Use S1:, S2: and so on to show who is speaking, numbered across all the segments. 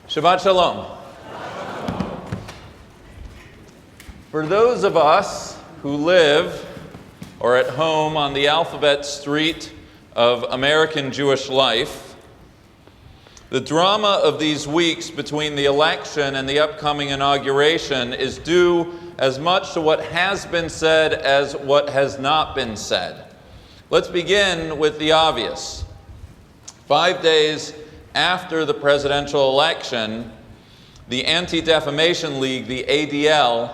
S1: Shabbat Shalom. For those of us who live or at home on the alphabet street of American Jewish life, the drama of these weeks between the election and the upcoming inauguration is due as much to what has been said as what has not been said. Let's begin with the obvious. 5 days after the presidential election, the Anti-Defamation League, the ADL,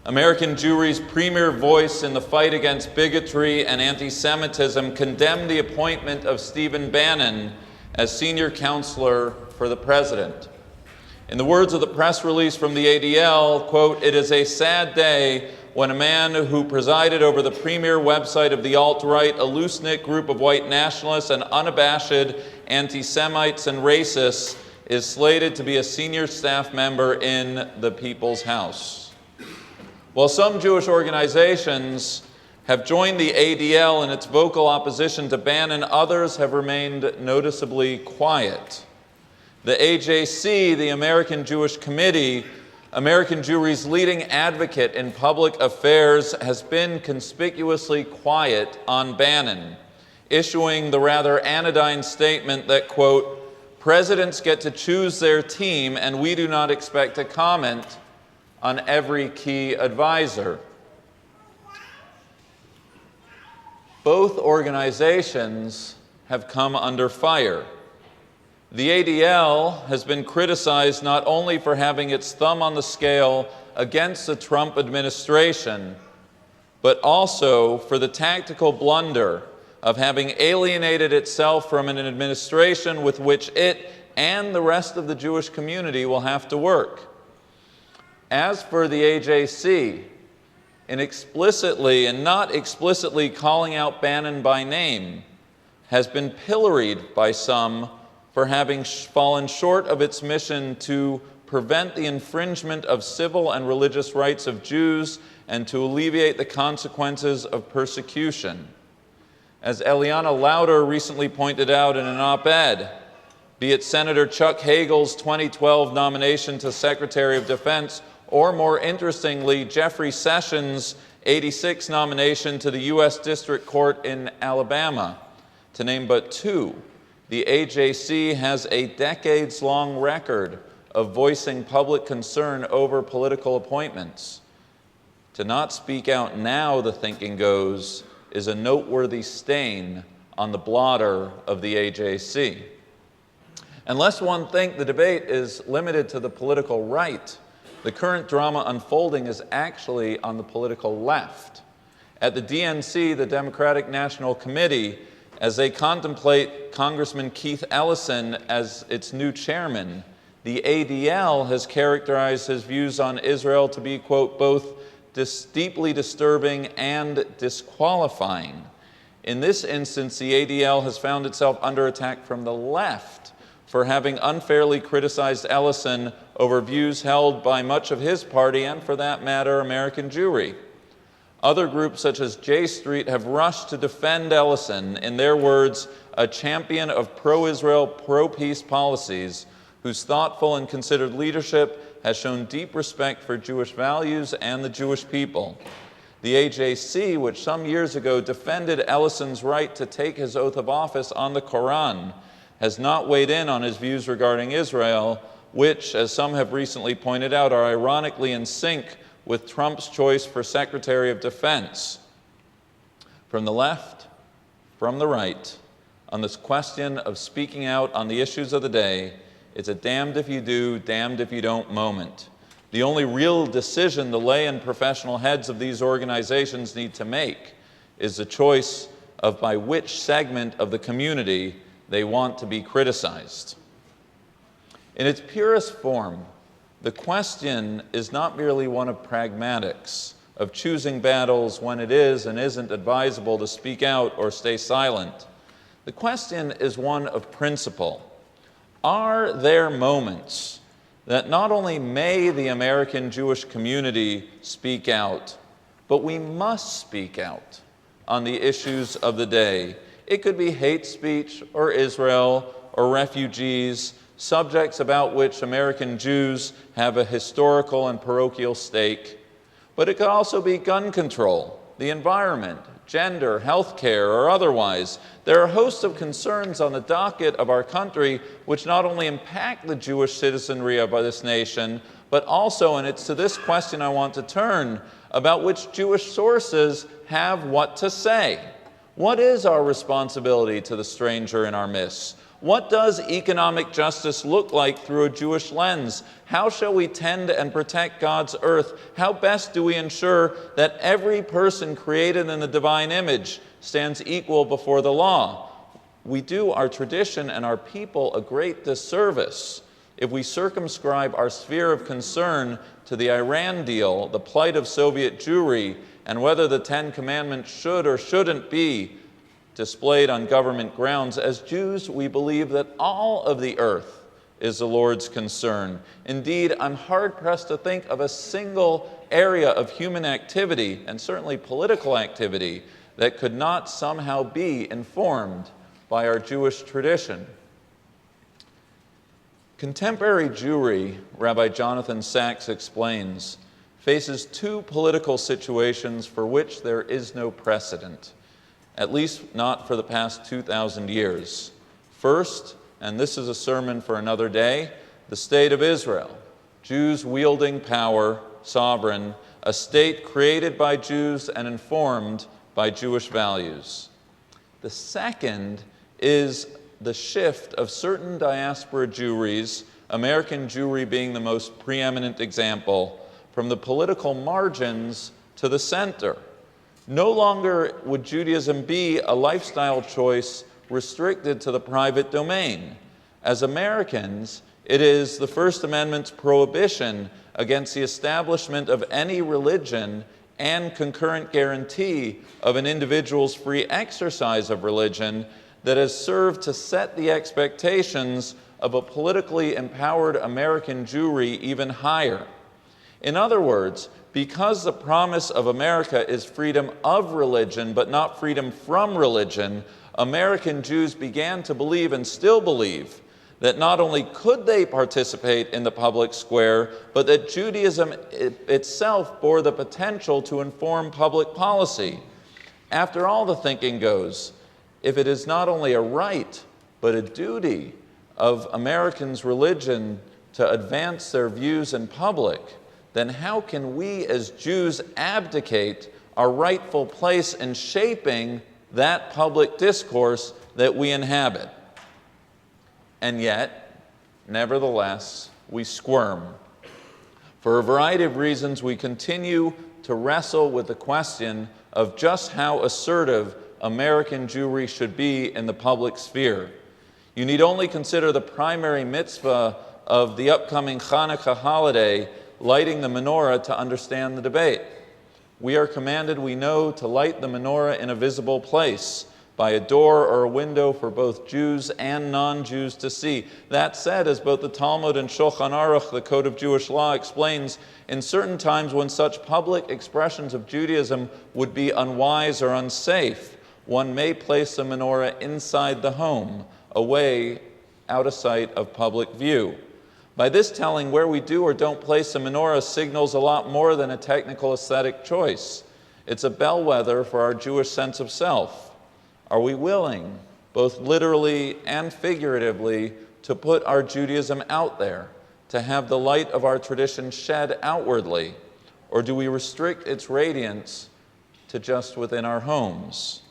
S1: American Jewry's premier voice in the fight against bigotry and anti-Semitism, condemned the appointment of Stephen Bannon as senior counselor for the president. In the words of the press release from the ADL, quote, "It is a sad day when a man who presided over the premier website of the alt-right, a loose-knit group of white nationalists and unabashed anti-Semites and racists, is slated to be a senior staff member in the People's House." While some Jewish organizations have joined the ADL in its vocal opposition to Bannon, others have remained noticeably quiet. The AJC, the American Jewish Committee, American Jewry's leading advocate in public affairs, has been conspicuously quiet on Bannon, issuing the rather anodyne statement that, quote, "Presidents get to choose their team and we do not expect to comment on every key advisor." Both organizations have come under fire. The ADL has been criticized not only for having its thumb on the scale against the Trump administration, but also for the tactical blunder of having alienated itself from an administration with which it and the rest of the Jewish community will have to work. As for the AJC, in explicitly and not explicitly calling out Bannon by name, has been pilloried by some for having fallen short of its mission to prevent the infringement of civil and religious rights of Jews and to alleviate the consequences of persecution. As Eliana Lauder recently pointed out in an op-ed, be it Senator Chuck Hagel's 2012 nomination to Secretary of Defense, or more interestingly, Jeffrey Sessions' '86 nomination to the U.S. District Court in Alabama, to name but two, the AJC has a decades-long record of voicing public concern over political appointments. To not speak out now, the thinking goes, is a noteworthy stain on the blotter of the AJC. Unless one think the debate is limited to the political right, the current drama unfolding is actually on the political left. At the DNC, the Democratic National Committee, as they contemplate Congressman Keith Ellison as its new chairman, the ADL has characterized his views on Israel to be, quote, both deeply disturbing and disqualifying. In this instance, the ADL has found itself under attack from the left for having unfairly criticized Ellison over views held by much of his party and, for that matter, American Jewry. Other groups such as J Street have rushed to defend Ellison, in their words, a champion of pro-Israel, pro-peace policies, whose thoughtful and considered leadership has shown deep respect for Jewish values and the Jewish people. The AJC, which some years ago defended Ellison's right to take his oath of office on the Quran, has not weighed in on his views regarding Israel, which, as some have recently pointed out, are ironically in sync with Trump's choice for Secretary of Defense. From the left, from the right, on this question of speaking out on the issues of the day, it's a damned if you do, damned if you don't moment. The only real decision the lay and professional heads of these organizations need to make is the choice of by which segment of the community they want to be criticized. In its purest form, the question is not merely one of pragmatics, of choosing battles when it is and isn't advisable to speak out or stay silent. The question is one of principle. Are there moments that not only may the American Jewish community speak out, but we must speak out on the issues of the day? It could be hate speech or Israel or refugees, subjects about which American Jews have a historical and parochial stake, but it could also be gun control, the environment, gender, health care, or otherwise. There are a host of concerns on the docket of our country which not only impact the Jewish citizenry of this nation, but also, and it's to this question I want to turn, about which Jewish sources have what to say. What is our responsibility to the stranger in our midst? What does economic justice look like through a Jewish lens? How shall we tend and protect God's earth? How best do we ensure that every person created in the divine image stands equal before the law? We do our tradition and our people a great disservice if we circumscribe our sphere of concern to the Iran deal, the plight of Soviet Jewry, and whether the Ten Commandments should or shouldn't be displayed on government grounds. As Jews, we believe that all of the earth is the Lord's concern. Indeed, I'm hard-pressed to think of a single area of human activity, and certainly political activity, that could not somehow be informed by our Jewish tradition. Contemporary Jewry, Rabbi Jonathan Sachs explains, faces two political situations for which there is no precedent, at least not for the past 2,000 years. First, and this is a sermon for another day, the state of Israel, Jews wielding power, sovereign, a state created by Jews and informed by Jewish values. The second is the shift of certain diaspora Jewries, American Jewry being the most preeminent example, from the political margins to the center. No longer would Judaism be a lifestyle choice restricted to the private domain. As Americans, it is the First Amendment's prohibition against the establishment of any religion and concurrent guarantee of an individual's free exercise of religion that has served to set the expectations of a politically empowered American Jewry even higher. In other words, because the promise of America is freedom of religion, but not freedom from religion, American Jews began to believe, and still believe, that not only could they participate in the public square, but that Judaism itself bore the potential to inform public policy. After all, the thinking goes, if it is not only a right, but a duty of Americans' religion to advance their views in public, then how can we as Jews abdicate our rightful place in shaping that public discourse that we inhabit? And yet, nevertheless, we squirm. For a variety of reasons, we continue to wrestle with the question of just how assertive American Jewry should be in the public sphere. You need only consider the primary mitzvah of the upcoming Hanukkah holiday, lighting the menorah, to understand the debate. We are commanded, we know, to light the menorah in a visible place, by a door or a window for both Jews and non-Jews to see. That said, as both the Talmud and Shulchan Aruch, the Code of Jewish Law, explains, in certain times when such public expressions of Judaism would be unwise or unsafe, one may place the menorah inside the home, away, out of sight of public view. By this telling, where we do or don't place a menorah signals a lot more than a technical aesthetic choice. It's a bellwether for our Jewish sense of self. Are we willing, both literally and figuratively, to put our Judaism out there, to have the light of our tradition shed outwardly? Or do we restrict its radiance to just within our homes?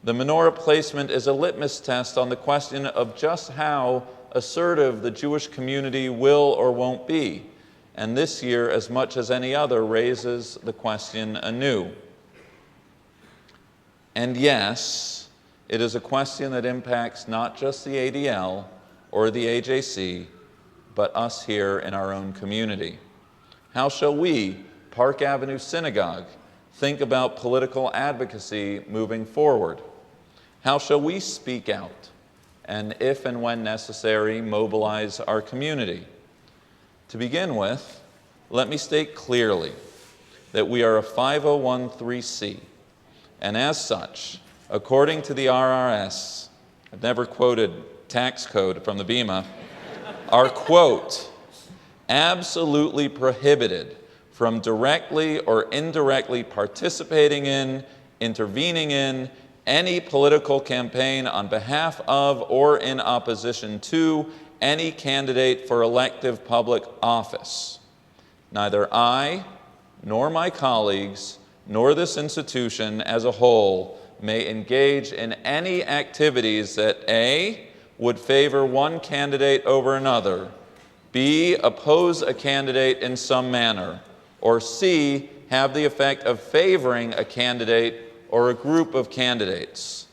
S1: The menorah placement is a litmus test on the question of just how assertive the Jewish community will or won't be, and this year, as much as any other, raises the question anew. And yes, it is a question that impacts not just the ADL or the AJC, but us here in our own community. How shall we, Park Avenue Synagogue, think about political advocacy moving forward? How shall we speak out, and if and when necessary, mobilize our community? To begin with, let me state clearly that we are a 501(c)(3), and as such, according to the RRS, I've never quoted tax code from the Bema, are, quote, absolutely prohibited from directly or indirectly participating in, intervening in, any political campaign on behalf of or in opposition to any candidate for elective public office. Neither I, nor my colleagues, nor this institution as a whole may engage in any activities that A, would favor one candidate over another, B, oppose a candidate in some manner, or C, have the effect of favoring a candidate or a group of candidates.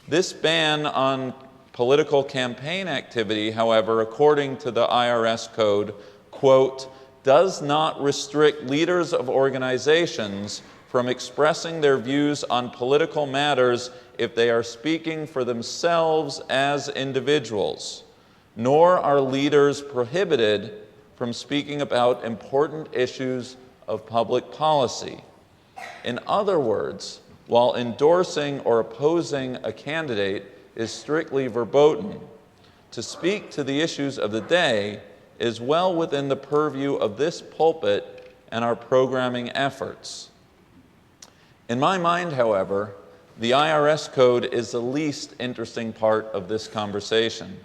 S1: This ban on political campaign activity, however, according to the IRS code, quote, does not restrict leaders of organizations from expressing their views on political matters if they are speaking for themselves as individuals, nor are leaders prohibited from speaking about important issues of public policy. In other words, while endorsing or opposing a candidate is strictly verboten, to speak to the issues of the day is well within the purview of this pulpit and our programming efforts. In my mind, however, the IRS code is the least interesting part of this conversation.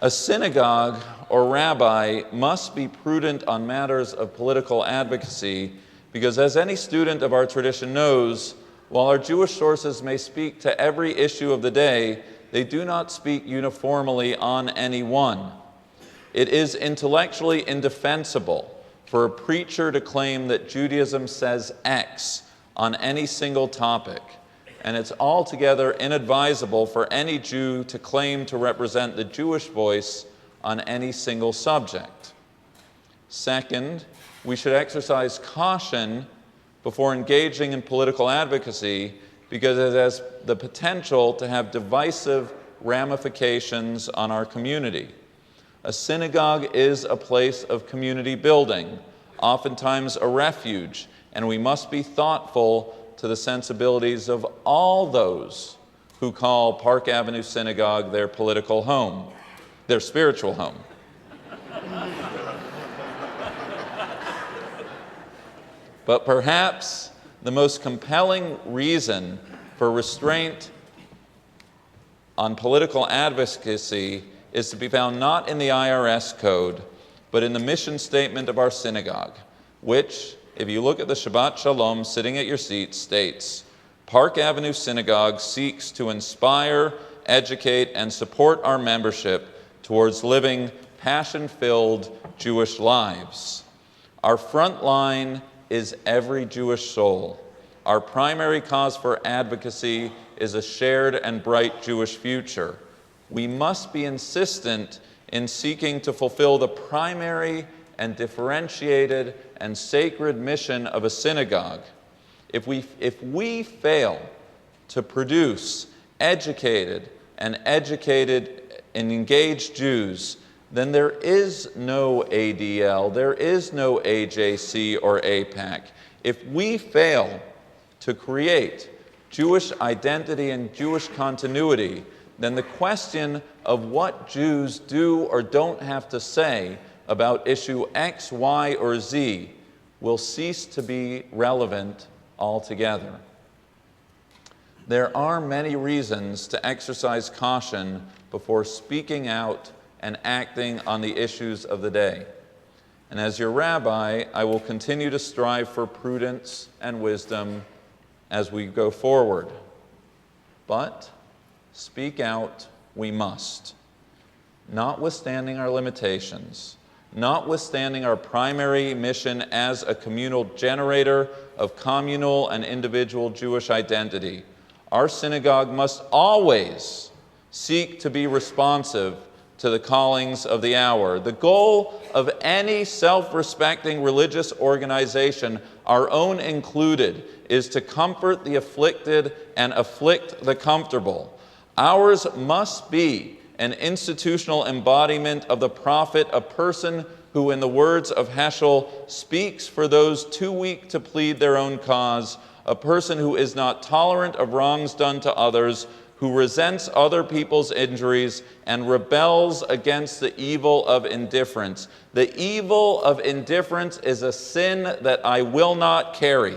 S1: A synagogue or rabbi must be prudent on matters of political advocacy because, as any student of our tradition knows, while our Jewish sources may speak to every issue of the day, they do not speak uniformly on any one. It is intellectually indefensible for a preacher to claim that Judaism says X on any single topic, and it's altogether inadvisable for any Jew to claim to represent the Jewish voice on any single subject. Second, we should exercise caution before engaging in political advocacy because it has the potential to have divisive ramifications on our community. A synagogue is a place of community building, oftentimes a refuge, and we must be thoughtful to the sensibilities of all those who call Park Avenue Synagogue their political home, their spiritual home. But perhaps the most compelling reason for restraint on political advocacy is to be found not in the IRS code, but in the mission statement of our synagogue, which, if you look at the Shabbat Shalom sitting at your seat, states, Park Avenue Synagogue seeks to inspire, educate, and support our membership towards living passion-filled Jewish lives. Our front line is every Jewish soul. Our primary cause for advocacy is a shared and bright Jewish future. We must be insistent in seeking to fulfill the primary and differentiated and sacred mission of a synagogue. If we fail to produce educated and engaged Jews, then there is no ADL, there is no AJC or APAC. If we fail to create Jewish identity and Jewish continuity, then the question of what Jews do or don't have to say about issue X, Y, or Z will cease to be relevant altogether. There are many reasons to exercise caution before speaking out and acting on the issues of the day. And as your rabbi, I will continue to strive for prudence and wisdom as we go forward. But speak out we must, notwithstanding our limitations, notwithstanding our primary mission as a communal generator of communal and individual Jewish identity. Our synagogue must always seek to be responsive to the callings of the hour. The goal of any self-respecting religious organization, our own included, is to comfort the afflicted and afflict the comfortable. Ours must be an institutional embodiment of the prophet, a person who, in the words of Heschel, speaks for those too weak to plead their own cause, a person who is not tolerant of wrongs done to others, who resents other people's injuries and rebels against the evil of indifference. The evil of indifference is a sin that I will not carry.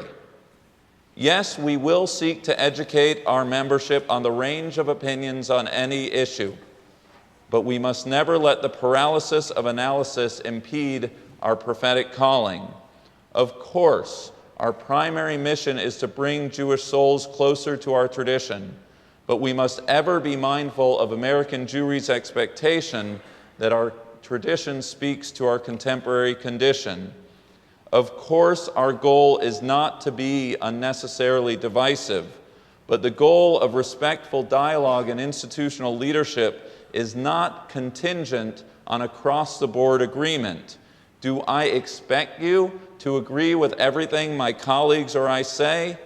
S1: Yes, we will seek to educate our membership on the range of opinions on any issue, but we must never let the paralysis of analysis impede our prophetic calling. Of course, our primary mission is to bring Jewish souls closer to our tradition, but we must ever be mindful of American Jewry's expectation that our tradition speaks to our contemporary condition. Of course, our goal is not to be unnecessarily divisive, but the goal of respectful dialogue and institutional leadership is not contingent on across-the-board agreement. Do I expect you to agree with everything my colleagues or I say?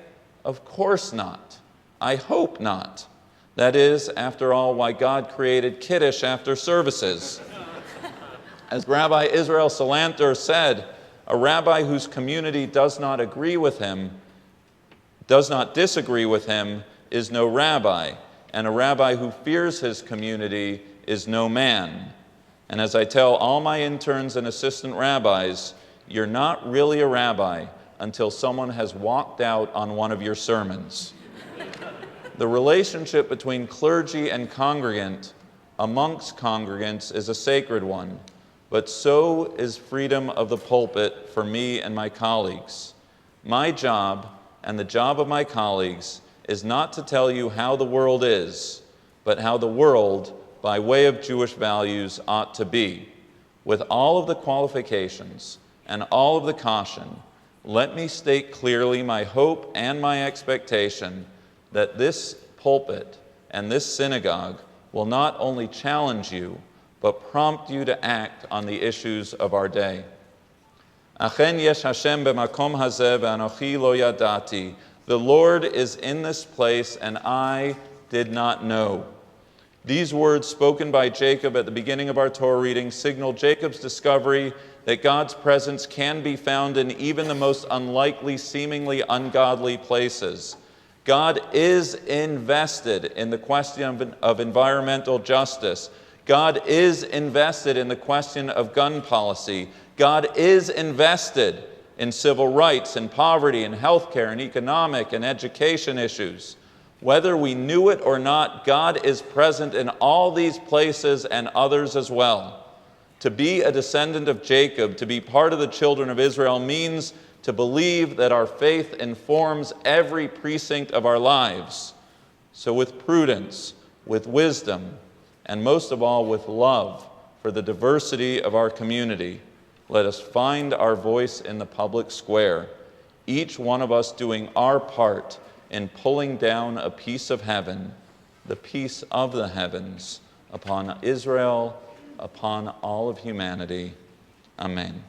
S1: Of course not. I hope not. That is, after all, why God created Kiddush after services. As Rabbi Israel Salanter said, a rabbi whose community does not disagree with him, is no rabbi, and a rabbi who fears his community is no man. And as I tell all my interns and assistant rabbis, you're not really a rabbi until someone has walked out on one of your sermons. The relationship between clergy and congregant amongst congregants is a sacred one, but so is freedom of the pulpit for me and my colleagues. My job, and the job of my colleagues, is not to tell you how the world is, but how the world, by way of Jewish values, ought to be. With all of the qualifications and all of the caution, let me state clearly my hope and my expectation that this pulpit and this synagogue will not only challenge you, but prompt you to act on the issues of our day. Achen yesh Hashem b'makom hazeh v'anochi lo yadati. The Lord is in this place, and I did not know. These words spoken by Jacob at the beginning of our Torah reading signal Jacob's discovery that God's presence can be found in even the most unlikely, seemingly ungodly places. God is invested in the question of environmental justice. God is invested in the question of gun policy. God is invested in civil rights and poverty and healthcare and economic and education issues. Whether we knew it or not, God is present in all these places and others as well. To be a descendant of Jacob, to be part of the children of Israel, means to believe that our faith informs every precinct of our lives. So with prudence, with wisdom, and most of all with love for the diversity of our community, let us find our voice in the public square, each one of us doing our part in pulling down a piece of heaven, the peace of the heavens, upon Israel, upon all of humanity. Amen.